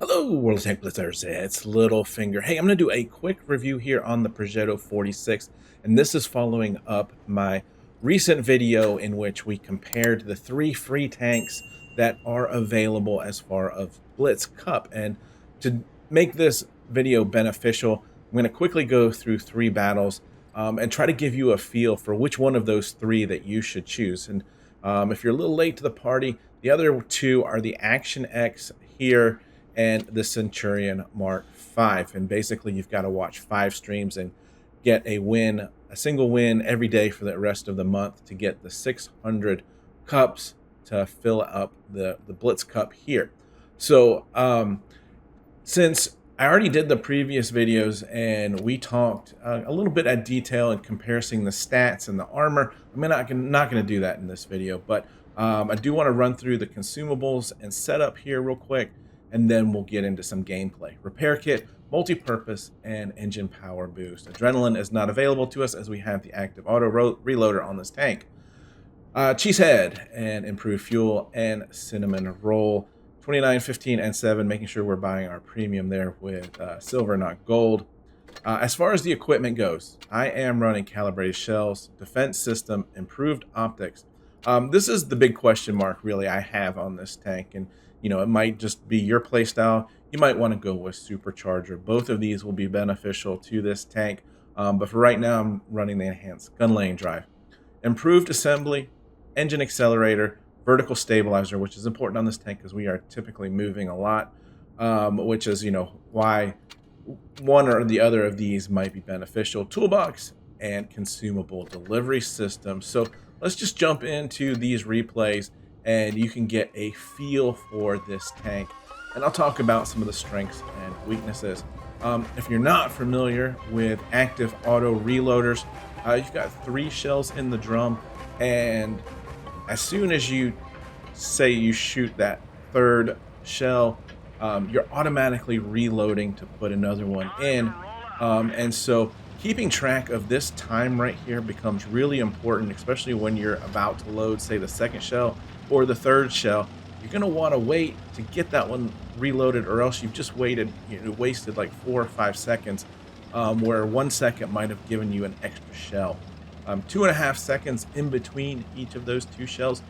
Hello, World Tank Blitzers. It's Littlefinger. Hey, I'm going to do a quick review here on the Progetto 46, and this is following up my recent video in which we compared the 3 free tanks that are available as far as Blitz Cup. And to make this video beneficial, I'm going to quickly go through 3 battles and try to give you a feel for which one of those 3 that you should choose. And if you're a little late to the party, the other 2 are the Action X here and the Centurion Mark V. And basically, you've got to watch 5 streams and get a win, a single win every day for the rest of the month to get the 600 cups to fill up the Blitz Cup here. So since I already did the previous videos and we talked a little bit at detail in comparing the stats and the armor, I'm not going to do that in this video, but I do want to run through the consumables and setup here real quick, and then we'll get into some gameplay. Repair kit, multi-purpose, and engine power boost. Adrenaline is not available to us as we have the active auto reloader on this tank. Cheesehead and improved fuel and cinnamon roll. 29, 15, and 7, making sure we're buying our premium there with silver, not gold. As far as the equipment goes, I am running calibrated shells, defense system, improved optics. This is the big question mark really I have on this tank, and you know, it might just be your playstyle. You might want to go with supercharger. Both of these will be beneficial to this tank, but for right now, I'm running the enhanced gun lane drive. Improved assembly, engine accelerator, vertical stabilizer, which is important on this tank because we are typically moving a lot, which is, you know, why one or the other of these might be beneficial. Toolbox and consumable delivery system. So let's just jump into these replays and you can get a feel for this tank. And I'll talk about some of the strengths and weaknesses. If you're not familiar with active auto reloaders, you've got 3 shells in the drum, and as soon as you say you shoot that 3rd shell, you're automatically reloading to put another one in. And so keeping track of this time right here becomes really important, especially when you're about to load, say, the 2nd shell or the 3rd shell. You're going to want to wait to get that one reloaded, or else you've just wasted like 4 or 5 seconds, where 1 second might have given you an extra shell. 2.5 seconds in between each of those 2 shells.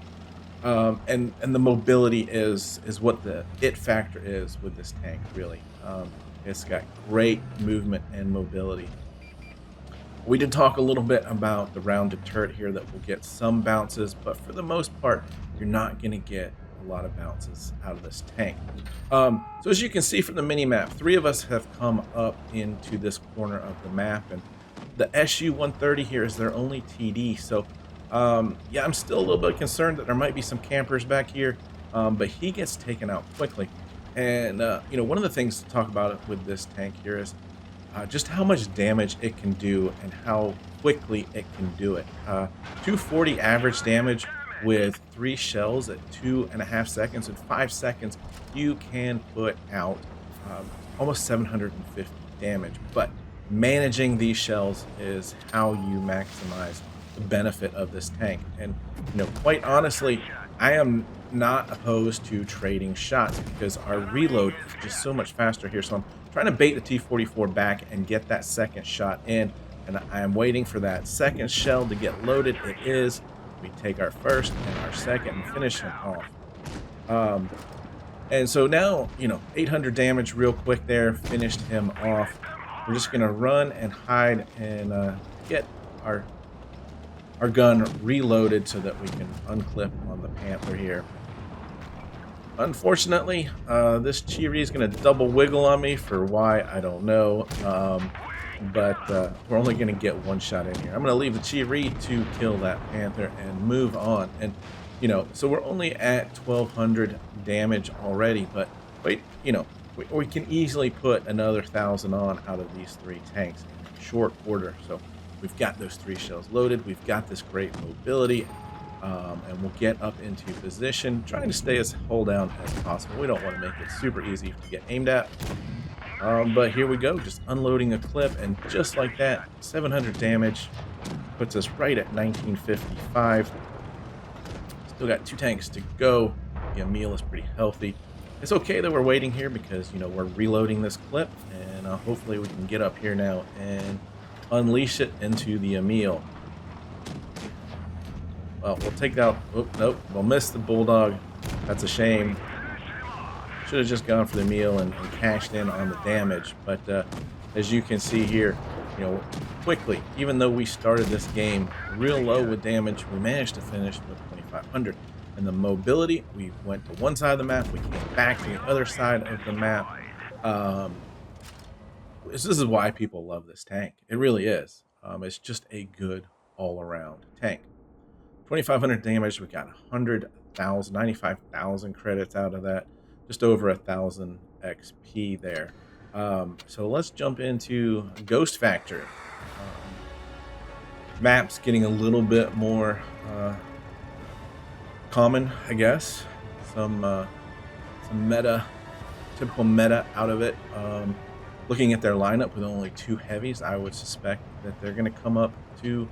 And the mobility is what the it factor is with this tank, really. It's got great movement and mobility. We did talk a little bit about the rounded turret here that will get some bounces, but for the most part, you're not going to get a lot of bounces out of this tank. So as you can see from the mini map, 3 of us have come up into this corner of the map, and the SU-130 here is their only TD. So yeah, I'm still a little bit concerned that there might be some campers back here, but he gets taken out quickly. And you know, one of the things to talk about with this tank here is just how much damage it can do and how quickly it can do it. 240 average damage with 3 shells at 2.5 seconds. In 5 seconds, you can put out almost 750 damage. But managing these shells is how you maximize the benefit of this tank. And you know, quite honestly, I am not opposed to trading shots because our reload is just so much faster here. So I'm trying to bait the T-44 back and get that 2nd shot in, and I am waiting for that 2nd shell to get loaded. It is. We take our 1st and our 2nd and finish him off. And so now, you know, 800 damage real quick there, finished him off. We're just gonna run and hide and get our gun reloaded so that we can unclip on the Panther here. Unfortunately, this Chiri is going to double wiggle on me for why, I don't know, but we're only going to get 1 shot in here. I'm going to leave the Chiri to kill that Panther and move on. And, you know, so we're only at 1,200 damage already, but wait, you know, we can easily put another 1,000 on out of these 3 tanks in short order. So we've got those 3 shells loaded. We've got this great mobility. And we'll get up into position, trying to stay as hull down as possible. We don't want to make it super easy to get aimed at. But here we go, just unloading a clip, and just like that, 700 damage puts us right at 1955. Still got 2 tanks to go. The Emil is pretty healthy. It's okay that we're waiting here because, we're reloading this clip, and hopefully we can get up here now and unleash it into the Emil. Well, we'll take out... Oh, nope. We'll miss the Bulldog. That's a shame. Should have just gone for the Emil and cashed in on the damage. But as you can see here, quickly, even though we started this game real low with damage, we managed to finish with 2,500. And the mobility, we went to one side of the map, we came back to the other side of the map. This is why people love this tank. It really is. It's just a good all-around tank. 2,500 damage. We got 100,000, 95,000 credits out of that. Just over 1,000 XP there. So let's jump into Ghost Factory. Map's getting a little bit more common, I guess. Some typical meta out of it. Looking at their lineup with only 2 heavies, I would suspect that they're going to come up to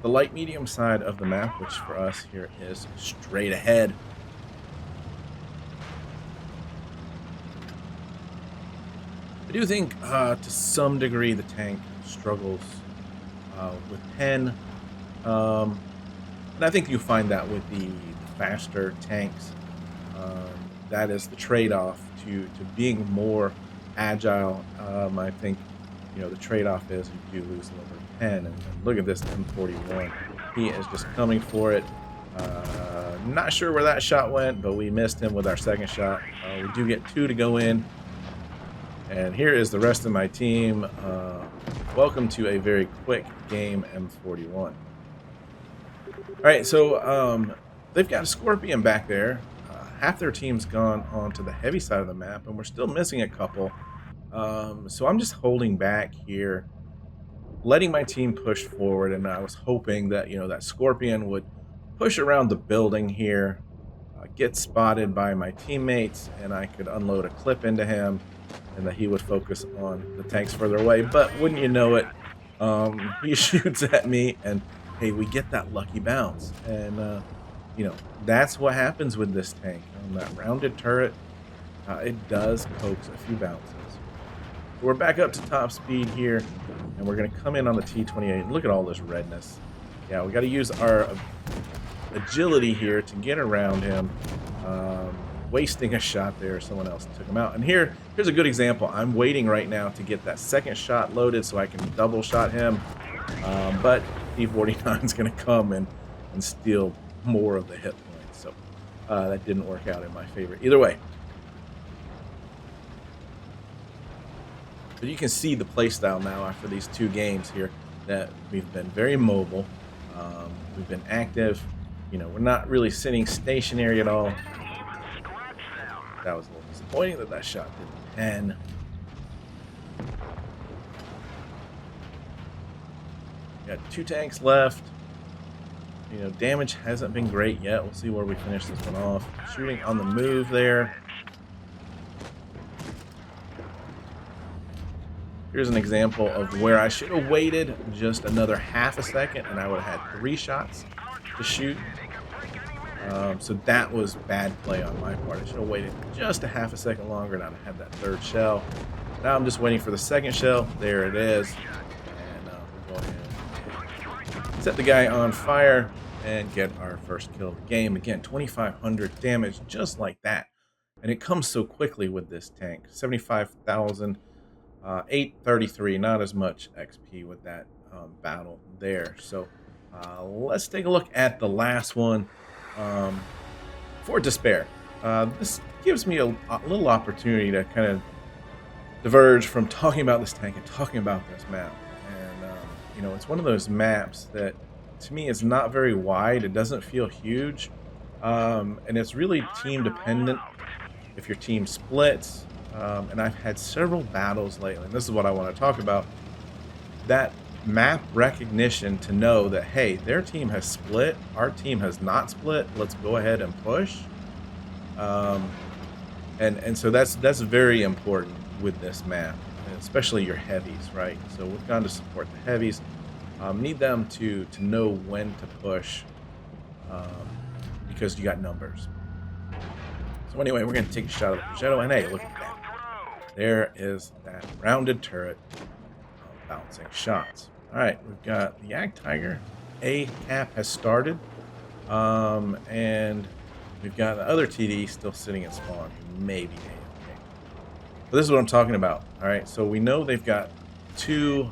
the light medium side of the map, which for us here is straight ahead. I do think to some degree the tank struggles with pen, and I think you find that with the faster tanks. That is the trade-off to being more agile. I think the trade-off is you do lose a little bit of pen, and look at this M41. He is just coming for it. Not sure where that shot went, but we missed him with our second shot. We do get 2 to go in. And here is the rest of my team. Welcome to a very quick game, M41. All right, so they've got a Scorpion back there. Half their team's gone onto the heavy side of the map, and we're still missing a couple. So I'm just holding back here, letting my team push forward, and I was hoping that, that Scorpion would push around the building here, get spotted by my teammates, and I could unload a clip into him, and that he would focus on the tanks further away. But wouldn't you know it, he shoots at me, and hey, we get that lucky bounce. And that's what happens with this tank. On that rounded turret, it does coax a few bounces. So we're back up to top speed here, and we're going to come in on the T-28. Look at all this redness. Yeah, we got to use our agility here to get around him. Wasting a shot there, someone else took him out. And here's a good example. I'm waiting right now to get that second shot loaded so I can double shot him. But T-49 is going to come and steal more of the hit points. So that didn't work out in my favor either way. But you can see the playstyle now after these 2 games here that we've been very mobile. We've been active. We're not really sitting stationary at all. That was a little disappointing that shot didn't pen. Got 2 tanks left. Damage hasn't been great yet. We'll see where we finish this one off. Shooting on the move there. Here's an example of where I should have waited just another half a second, and I would have had 3 shots to shoot. So that was bad play on my part. I should have waited just a half a second longer, and I'd have had that 3rd shell. Now I'm just waiting for the 2nd shell. There it is. And we'll go ahead and set the guy on fire and get our first kill of the game. Again, 2,500 damage just like that. And it comes so quickly with this tank. 75,000, 833, not as much XP with that battle there. So let's take a look at the last one. For Despair. This gives me a little opportunity to kind of diverge from talking about this tank and talking about this map. And, it's one of those maps that, to me, is not very wide. It doesn't feel huge. And it's really team dependent if your team splits. And I've had several battles lately, and this is what I want to talk about. That map recognition to know that, hey, their team has split, our team has not split, let's go ahead and push. And so that's very important with this map, especially your heavies, right? So we've gone to support the heavies. Need them to know when to push, because you got numbers. So anyway, we're going to take a shot of the Progetto, and hey, look at that. There is that rounded turret bouncing shots. All right, we've got the Ag Tiger. A cap has started, and we've got the other TD still sitting in spawn. Maybe A-okay. But this is what I'm talking about. All right, so we know they've got 2,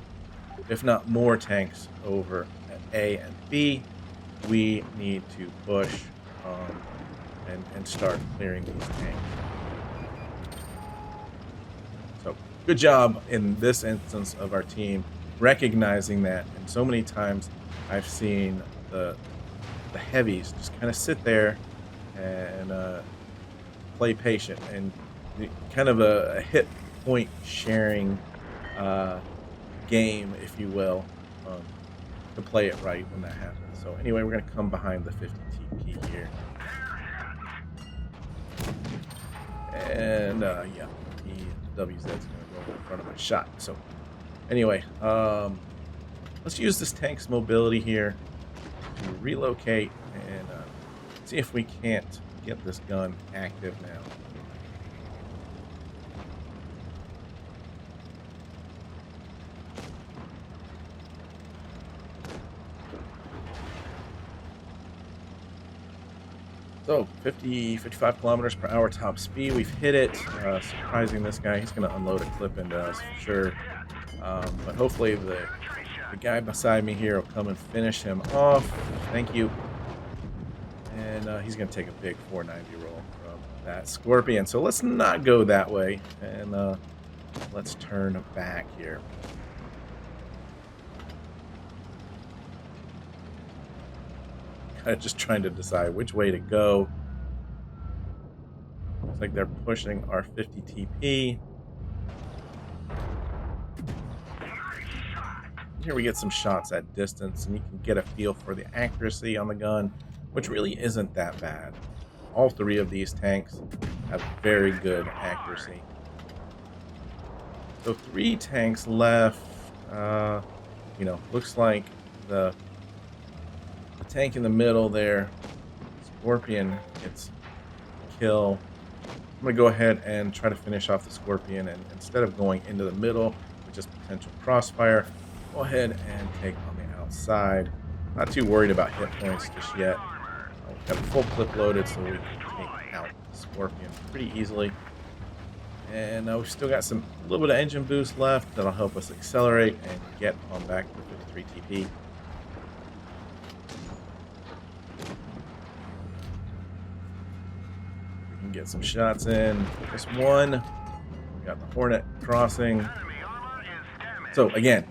if not more, tanks over at A and B. We need to push and start clearing these tanks. So good job in this instance of our team recognizing that. And so many times I've seen the heavies just kind of sit there and play patient, and kind of a hit point sharing game, if you will, to play it right when that happens. So anyway, we're going to come behind the 50 TP here. And yeah, the WZ is going to go in front of my shot. So anyway, let's use this tank's mobility here to relocate and see if we can't get this gun active now. So 55 kilometers per hour top speed. We've hit it. Surprising this guy. He's going to unload a clip into us for sure. But hopefully the guy beside me here will come and finish him off. Thank you. And he's going to take a big 490 roll from that Scorpion. So let's not go that way. And let's turn back here. Just trying to decide which way to go. Looks like they're pushing our 50 TP. Here we get some shots at distance, and you can get a feel for the accuracy on the gun, which really isn't that bad. All 3 of these tanks have very good accuracy. So 3 tanks left. You know, looks like the tank in the middle there, Scorpion, gets kill. I'm going to go ahead and try to finish off the Scorpion, and instead of going into the middle with just potential crossfire, go ahead and take on the outside. Not too worried about hit points just yet. We've got a full clip loaded, so we can take out the Scorpion pretty easily. And we've still got a little bit of engine boost left that'll help us accelerate and get on back to 53 TP. Get some shots in. Just one. We got the Hornet crossing. So again,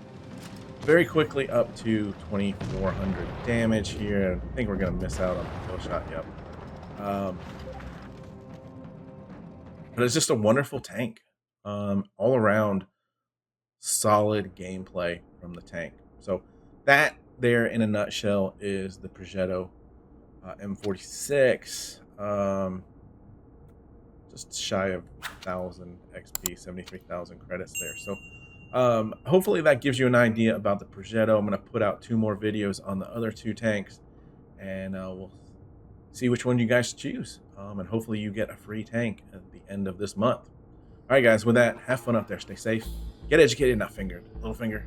very quickly up to 2,400 damage here. I think we're going to miss out on the kill shot. Yep. But it's just a wonderful tank. All around solid gameplay from the tank. So that there in a nutshell is the Progetto M46. Just shy of 1,000 XP, 73,000 credits there. So hopefully that gives you an idea about the Progetto. I'm going to put out 2 more videos on the other 2 tanks, and we'll see which one you guys choose. And hopefully you get a free tank at the end of this month. All right, guys, with that, have fun out there. Stay safe. Get educated, not fingered. Littlefinger.